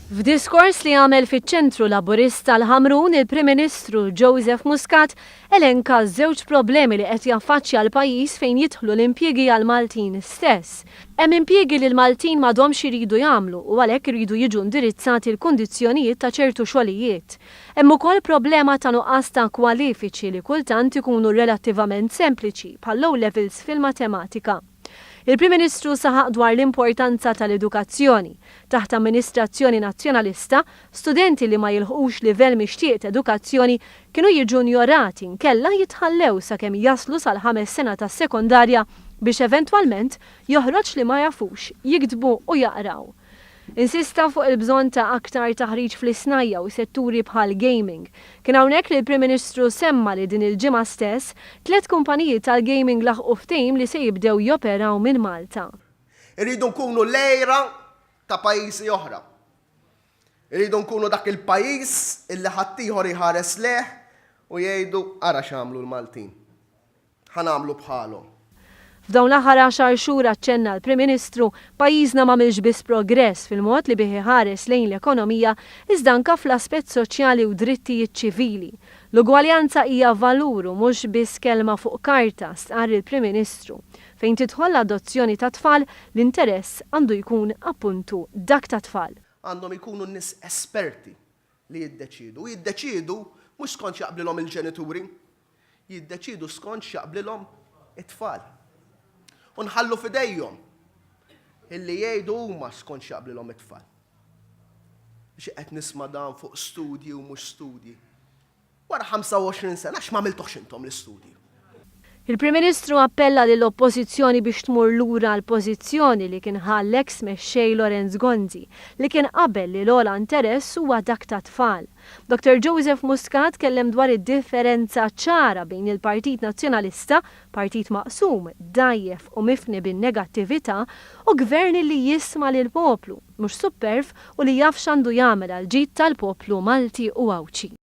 F'diskors li għamel fiċ-ċentru Laburista l-Ħamrun, il-Prim Ministru Joseph Muscat elenka żewġ problemi li qed jaffaċċja l-pajjiż fejn jidħlu l-impjiegi għal-Maltin stess. Hemm impjiegi li l-Maltin m'għadhomx iridu jagħmlu u għalhekk iridu jiġu indirizzati l-kundizzjonijiet ta' ċertu xogħlijiet. Hemm ukoll problema ta' nuqqas ta' kwalifiċi li kultant ikunu relattivament sempliċi bħal low levels fil-matematika. Il-Prim Ministru saħaq dwar l-importanza tal-edukazzjoni. Taħt amministrazzjoni nazzjonalista, studenti li ma jilħqux livell mixtieq ta' edukazzjoni kienu jiġu njorati nkella jitħallew sakemm jaslu sal-5 sena tas-sekondarja biex eventwalment joħroġ li ma jafux, jiktbu u jaqraw. Insista fuq il-bżonn ta' aktar taħriġ fl-isnajja u setturi bħal gaming. Kien hawnhekk li l-Prim Ministru semma li din il-ġimgħa stess 3 kumpaniji tal-gaming laħqu ftehim li se jibdew joperaw minn Malta. Irridu nkunu lejra ta' pajjiżi oħra. Irridu nkunu dak il-pajjiż illi ħaddieħor iħares leħ u jgħidu ara x'għamlu l-Maltin. Ħanamlu bħalhom. F'dawn l-aħħar 10 xhur aċċenna l-Prim Ministru pajjiżna m'għamilx biss progress fil-mod li bih iħares lejn l-ekonomija iżda anke fl-aspett soċjali u drittijiet ċivili. L-ugwaljanza hija valur u mhux biss kelma fuq karta, stqarr il-Prim Ministru. Fejn tidħol l-adozzjoni ta' tfal, l-interess għandu jkun appuntu dak ta' tfal. Għandhom ikunu nies esperti li jiddeċidu. Jiddeċidu mhux skont jaqblilhom il-ġenituri, jiddeċidu skont jaqblilhom it-tfal. U nħallu f'idejhom illi jgħidu huma skont x'jaqblilhom it-tfal. Biex qed nisma' dan fuq studji u mhux studji. Wara 25 sena x'm'għamiltuhx intom l-istudji. Il-Prim Ministru appella lill-Oppożizzjoni biex tmur lura l-pożizzjoni li kien ħall-eks mexxej Lorenz Gonzi li kien qabel li l-ogħla interess huwa dak ta' tfal. Dr. Joseph Muscat tkellem dwar id-differenza ċara bejn il-Partit Nazzjonalista, partit maqsum, dajjef u mifni bin-negattività, u gvern li jisma' lill-poplu, mhux superf u li jaf x'għandu jagħmel għal ġid tal-poplu Malti u Awċi.